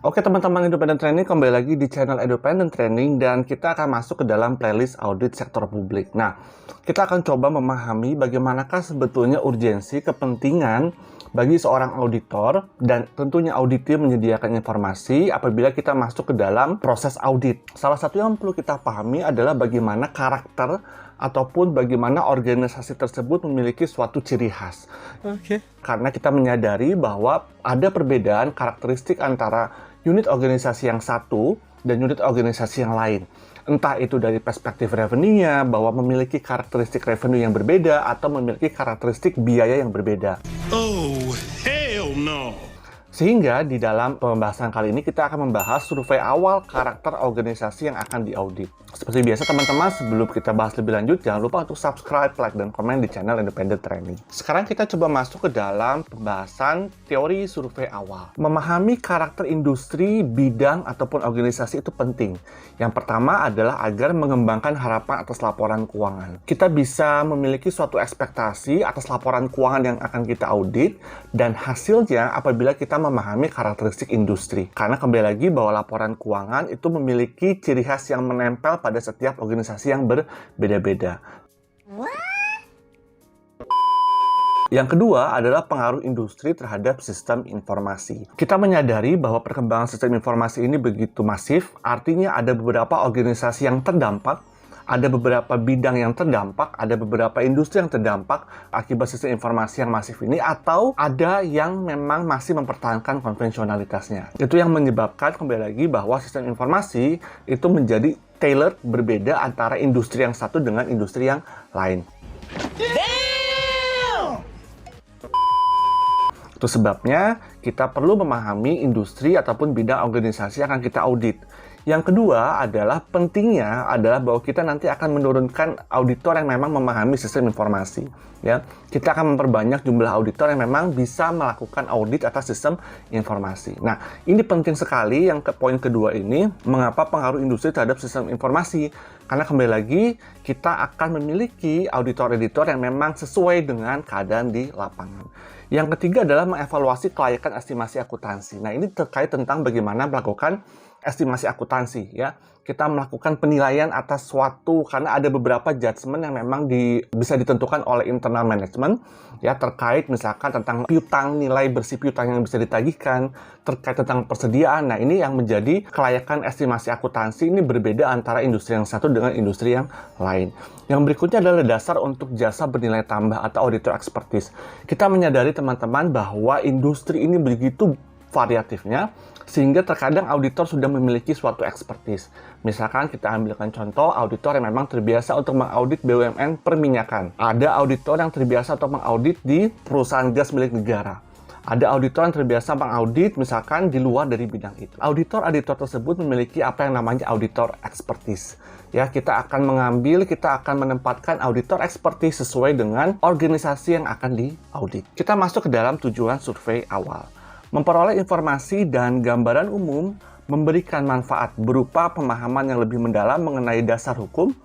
Oke teman-teman Independent Training, kembali lagi di channel Independent Training dan kita akan masuk ke dalam playlist audit sektor publik. Nah, kita akan coba memahami bagaimanakah sebetulnya urgensi kepentingan bagi seorang auditor dan tentunya auditor menyediakan informasi apabila kita masuk ke dalam proses audit. Salah satu yang perlu kita pahami adalah bagaimana karakter ataupun bagaimana organisasi tersebut memiliki suatu ciri khas. Karena kita menyadari bahwa ada perbedaan karakteristik antara unit organisasi yang satu dan unit organisasi yang lain. Entah itu dari perspektif revenue-nya, bahwa memiliki karakteristik revenue yang berbeda atau memiliki karakteristik biaya yang berbeda. Oh, hell no! Sehingga di dalam pembahasan kali ini kita akan membahas survei awal karakter organisasi yang akan diaudit. Seperti biasa teman-teman, sebelum kita bahas lebih lanjut, jangan lupa untuk subscribe, like, dan komen di channel Independent Training. Sekarang kita coba masuk ke dalam pembahasan teori survei awal. Memahami karakter industri, bidang, ataupun organisasi itu penting. Yang pertama adalah agar mengembangkan harapan atas laporan keuangan. Kita bisa memiliki suatu ekspektasi atas laporan keuangan yang akan kita audit, dan hasilnya apabila kita memahami karakteristik industri. Karena kembali lagi bahwa laporan keuangan itu memiliki ciri khas yang menempel pada setiap organisasi yang berbeda-beda. Yang kedua adalah pengaruh industri terhadap sistem informasi. Kita menyadari bahwa perkembangan sistem informasi ini begitu masif, artinya ada beberapa organisasi yang terdampak, ada beberapa bidang yang terdampak, ada beberapa industri yang terdampak akibat sistem informasi yang masif ini, atau ada yang memang masih mempertahankan konvensionalitasnya. Itu yang menyebabkan kembali lagi bahwa sistem informasi itu menjadi tailored berbeda antara industri yang satu dengan industri yang lain. Itu sebabnya kita perlu memahami industri ataupun bidang organisasi yang akan kita audit. Yang kedua adalah pentingnya adalah bahwa kita nanti akan menurunkan auditor yang memang memahami sistem informasi. Ya, kita akan memperbanyak jumlah auditor yang memang bisa melakukan audit atas sistem informasi. Nah, ini penting sekali yang poin kedua ini, mengapa pengaruh industri terhadap sistem informasi? Karena kembali lagi kita akan memiliki auditor-editor yang memang sesuai dengan keadaan di lapangan. Yang ketiga adalah mengevaluasi kelayakan estimasi akuntansi. Nah, ini terkait tentang bagaimana melakukan estimasi akuntansi, ya. Kita melakukan penilaian atas suatu karena ada beberapa judgement yang memang bisa ditentukan oleh internal management, ya, terkait misalkan tentang piutang, nilai bersih piutang yang bisa ditagihkan, terkait tentang persediaan. Nah, ini yang menjadi kelayakan estimasi akuntansi ini berbeda antara industri yang satu dengan industri yang lain. Yang berikutnya adalah dasar untuk jasa bernilai tambah atau auditor expertise. Kita menyadari teman-teman bahwa industri ini begitu variatifnya, sehingga terkadang auditor sudah memiliki suatu expertise. Misalkan kita ambilkan contoh auditor yang memang terbiasa untuk mengaudit BUMN perminyakan. Ada auditor yang terbiasa untuk mengaudit di perusahaan gas milik negara. Ada auditor yang terbiasa mengaudit misalkan di luar dari bidang itu. Auditor-auditor tersebut memiliki apa yang namanya auditor expertise. Ya, kita akan menempatkan auditor expertise sesuai dengan organisasi yang akan diaudit. Kita masuk ke dalam tujuan survei awal. Memperoleh informasi dan gambaran umum, memberikan manfaat berupa pemahaman yang lebih mendalam mengenai dasar hukum,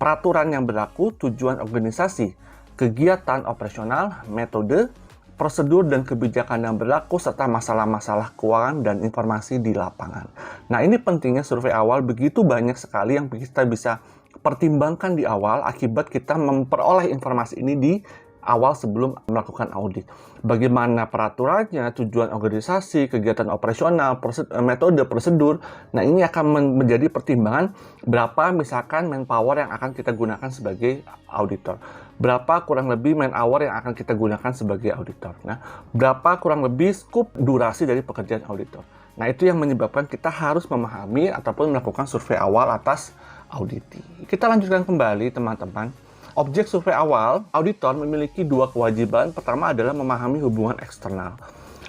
peraturan yang berlaku, tujuan organisasi, kegiatan operasional, metode, prosedur dan kebijakan yang berlaku, serta masalah-masalah keuangan dan informasi di lapangan. Nah, ini pentingnya survei awal, begitu banyak sekali yang kita bisa pertimbangkan di awal akibat kita memperoleh informasi ini di awal sebelum melakukan audit. Bagaimana peraturannya, tujuan organisasi, kegiatan operasional, metode, prosedur. Nah, ini akan menjadi pertimbangan berapa misalkan manpower yang akan kita gunakan sebagai auditor. Berapa kurang lebih man-hour yang akan kita gunakan sebagai auditor. Nah, berapa kurang lebih skop durasi dari pekerjaan auditor. Nah, itu yang menyebabkan kita harus memahami ataupun melakukan survei awal atas audit. Kita lanjutkan kembali teman-teman. Objek survei awal, auditor memiliki dua kewajiban. Pertama adalah memahami hubungan eksternal.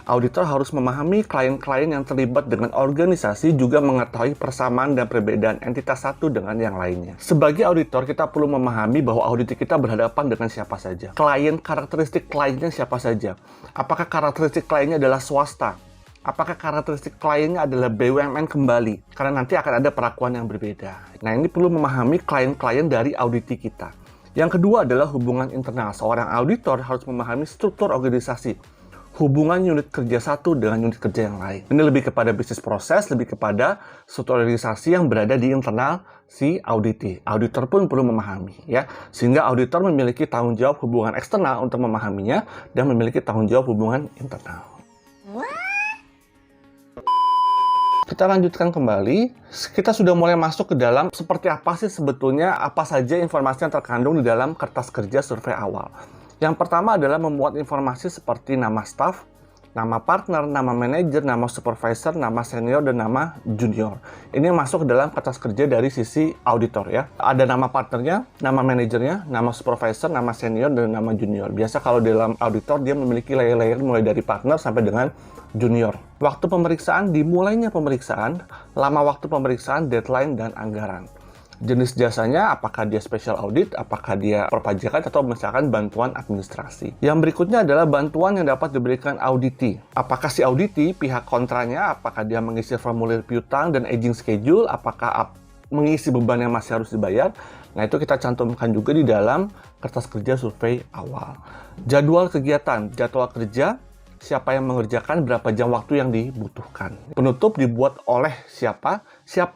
Auditor harus memahami klien-klien yang terlibat dengan organisasi, juga mengetahui persamaan dan perbedaan entitas satu dengan yang lainnya. Sebagai auditor, kita perlu memahami bahwa audit kita berhadapan dengan siapa saja. Karakteristik kliennya siapa saja. Apakah karakteristik kliennya adalah swasta? Apakah karakteristik kliennya adalah BUMN kembali? Karena nanti akan ada perlakuan yang berbeda. Nah, ini perlu memahami klien-klien dari auditi kita. Yang kedua adalah hubungan internal. Seorang auditor harus memahami struktur organisasi, hubungan unit kerja satu dengan unit kerja yang lain. Ini lebih kepada bisnis proses, lebih kepada suatu organisasi yang berada di internal si auditi. Auditor pun perlu memahami, ya, sehingga auditor memiliki tanggung jawab hubungan eksternal untuk memahaminya dan memiliki tanggung jawab hubungan internal. Kita lanjutkan kembali. Kita sudah mulai masuk ke dalam seperti apa sih sebetulnya, apa saja informasi yang terkandung di dalam kertas kerja survei awal. Yang pertama adalah memuat informasi seperti nama staff, nama partner, nama manajer, nama supervisor, nama senior, dan nama junior. Ini masuk ke dalam kertas kerja dari sisi auditor, ya. Ada nama partnernya, nama manajernya, nama supervisor, nama senior, dan nama junior. Biasa kalau dalam auditor dia memiliki layer-layer mulai dari partner sampai dengan junior. Waktu pemeriksaan, dimulainya pemeriksaan, lama waktu pemeriksaan, deadline, dan anggaran. Jenis jasanya, apakah dia special audit, apakah dia perpajakan, atau misalkan bantuan administrasi. Yang berikutnya adalah bantuan yang dapat diberikan auditi. Apakah si auditi, pihak kontranya, apakah dia mengisi formulir piutang dan aging schedule, apakah mengisi beban yang masih harus dibayar. Nah, itu kita cantumkan juga di dalam kertas kerja survei awal. Jadwal kegiatan, jadwal kerja, siapa yang mengerjakan, berapa jam waktu yang dibutuhkan. Penutup dibuat oleh siapa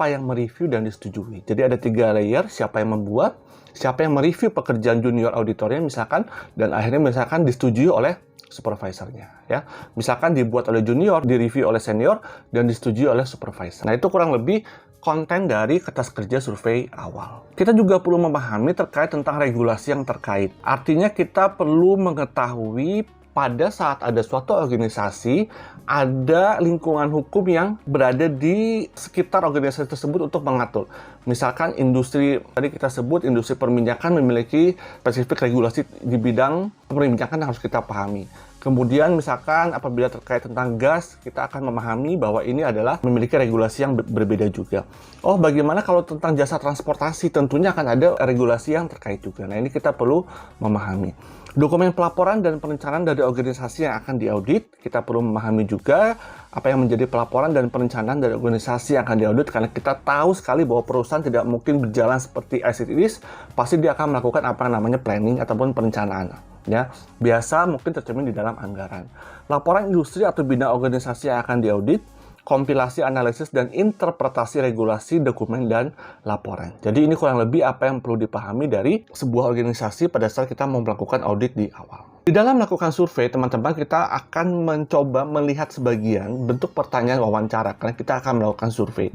yang mereview dan disetujui. Jadi ada 3 layer, siapa yang membuat, siapa yang mereview pekerjaan junior auditornya misalkan, dan akhirnya misalkan disetujui oleh supervisornya, ya. Misalkan dibuat oleh junior, direview oleh senior, dan disetujui oleh supervisor. Nah, itu kurang lebih konten dari kertas kerja survei awal. Kita juga perlu memahami terkait tentang regulasi yang terkait. Artinya kita perlu mengetahui pada saat ada suatu organisasi, ada lingkungan hukum yang berada di sekitar organisasi tersebut untuk mengatur. Misalkan industri, tadi kita sebut industri perminyakan memiliki spesifik regulasi di bidang perminyakan yang harus kita pahami. Kemudian misalkan apabila terkait tentang gas, kita akan memahami bahwa ini adalah memiliki regulasi yang berbeda juga. Oh, bagaimana kalau tentang jasa transportasi? Tentunya akan ada regulasi yang terkait juga. Nah, ini kita perlu memahami. Dokumen pelaporan dan perencanaan dari organisasi yang akan diaudit, kita perlu memahami juga apa yang menjadi pelaporan dan perencanaan dari organisasi yang akan diaudit, karena kita tahu sekali bahwa perusahaan tidak mungkin berjalan seperti as it is, pasti dia akan melakukan apa yang namanya planning ataupun perencanaan. Ya, biasa mungkin tercermin di dalam anggaran. Laporan industri atau bidang organisasi yang akan diaudit, kompilasi, analisis, dan interpretasi regulasi, dokumen, dan laporan. Jadi ini kurang lebih apa yang perlu dipahami dari sebuah organisasi pada saat kita mau melakukan audit di awal. Di dalam melakukan survei, teman-teman, kita akan mencoba melihat sebagian bentuk pertanyaan wawancara, karena kita akan melakukan survei.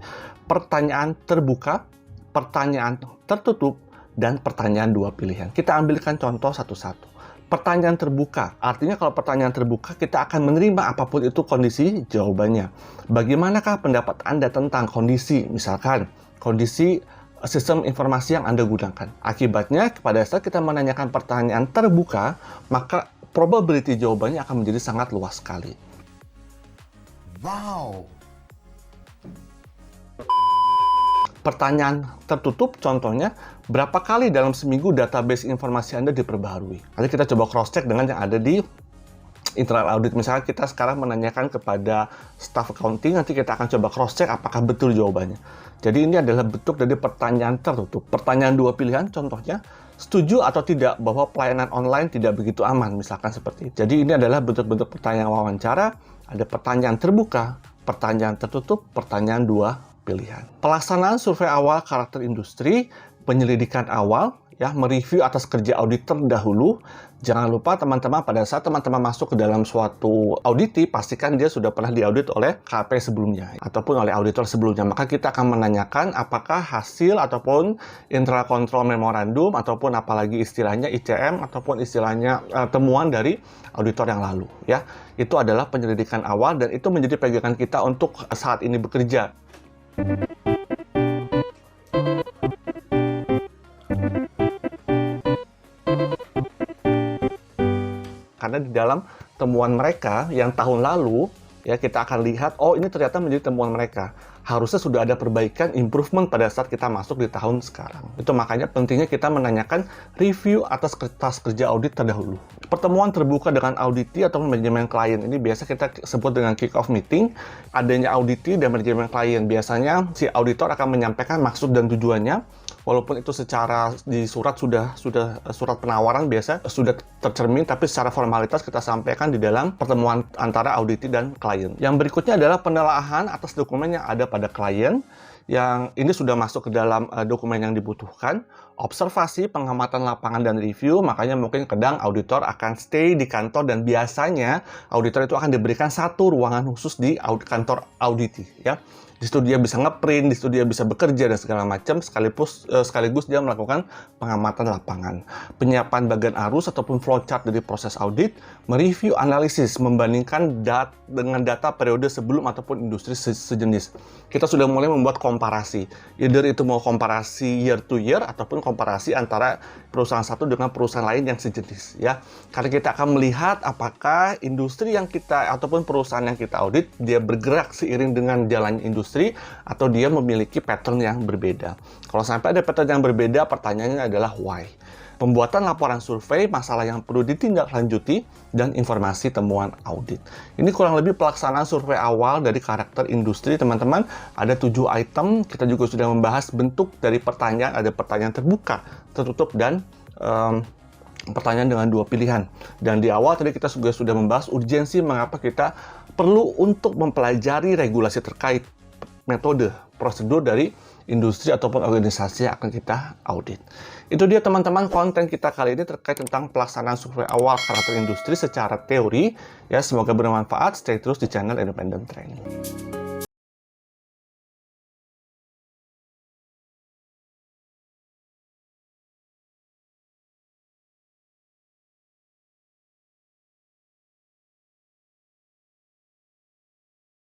Pertanyaan terbuka, pertanyaan tertutup, dan pertanyaan 2 pilihan. Kita ambilkan contoh satu-satu. Pertanyaan terbuka, artinya kalau pertanyaan terbuka kita akan menerima apapun itu kondisi jawabannya. Bagaimanakah pendapat Anda tentang kondisi, misalkan kondisi sistem informasi yang Anda gunakan? Akibatnya pada saat kita menanyakan pertanyaan terbuka, maka probability jawabannya akan menjadi sangat luas sekali. Wow. Pertanyaan tertutup, contohnya, berapa kali dalam seminggu database informasi Anda diperbaharui? Nanti kita coba cross-check dengan yang ada di internal audit. Misalnya kita sekarang menanyakan kepada staff accounting, nanti kita akan coba cross-check apakah betul jawabannya. Jadi ini adalah bentuk dari pertanyaan tertutup. Pertanyaan 2 pilihan, contohnya, setuju atau tidak bahwa pelayanan online tidak begitu aman, misalkan seperti itu. Jadi ini adalah bentuk-bentuk pertanyaan wawancara, ada pertanyaan terbuka, pertanyaan tertutup, pertanyaan 2 pilihan. Pelaksanaan survei awal karakter industri, penyelidikan awal, ya, mereview atas kerja audit terdahulu. Jangan lupa teman-teman, pada saat teman-teman masuk ke dalam suatu auditi, pastikan dia sudah pernah diaudit oleh KP sebelumnya ataupun oleh auditor sebelumnya. Maka kita akan menanyakan apakah hasil ataupun internal control memorandum ataupun apalagi istilahnya ICM ataupun istilahnya temuan dari auditor yang lalu, ya. Itu adalah penyelidikan awal dan itu menjadi pegangan kita untuk saat ini bekerja. Karena di dalam temuan mereka yang tahun lalu, ya, kita akan lihat, oh ini ternyata menjadi temuan mereka. Harusnya sudah ada perbaikan, improvement pada saat kita masuk di tahun sekarang. Itu makanya pentingnya kita menanyakan review atas kertas kerja audit terdahulu. Pertemuan terbuka dengan auditi atau manajemen klien. Ini biasa kita sebut dengan kick-off meeting. Adanya auditi dan manajemen klien. Biasanya si auditor akan menyampaikan maksud dan tujuannya, walaupun itu secara di surat sudah surat penawaran biasa sudah tercermin, tapi secara formalitas kita sampaikan di dalam pertemuan antara auditi dan klien. Yang berikutnya adalah penelaahan atas dokumen yang ada pada klien, yang ini sudah masuk ke dalam dokumen yang dibutuhkan, observasi, pengamatan lapangan, dan review. Makanya mungkin kadang auditor akan stay di kantor, dan biasanya auditor itu akan diberikan satu ruangan khusus di kantor auditi, ya. Di situ dia bisa ngeprint, di situ dia bisa bekerja dan segala macam, sekaligus dia melakukan pengamatan lapangan, penyiapan bagian arus ataupun flowchart dari proses audit, mereview analisis, membandingkan dengan data periode sebelum ataupun industri sejenis. Kita sudah mulai membuat komparasi, either itu mau komparasi year to year ataupun komparasi antara perusahaan satu dengan perusahaan lain yang sejenis, ya. Karena kita akan melihat apakah industri yang kita ataupun perusahaan yang kita audit dia bergerak seiring dengan jalannya industri atau dia memiliki pattern yang berbeda. Kalau sampai ada pattern yang berbeda, pertanyaannya adalah why. Pembuatan laporan survei, masalah yang perlu ditindaklanjuti, dan informasi temuan audit. Ini kurang lebih pelaksanaan survei awal dari karakter industri, teman-teman. Ada 7 item, kita juga sudah membahas bentuk dari pertanyaan, ada pertanyaan terbuka, tertutup, dan pertanyaan dengan 2 pilihan. Dan di awal tadi kita juga sudah membahas urgensi mengapa kita perlu untuk mempelajari regulasi terkait metode, prosedur dari industri ataupun organisasi yang akan kita audit. Itu dia teman-teman konten kita kali ini terkait tentang pelaksanaan survei awal karakter industri secara teori. Ya, semoga bermanfaat. Stay terus di channel Independent Training.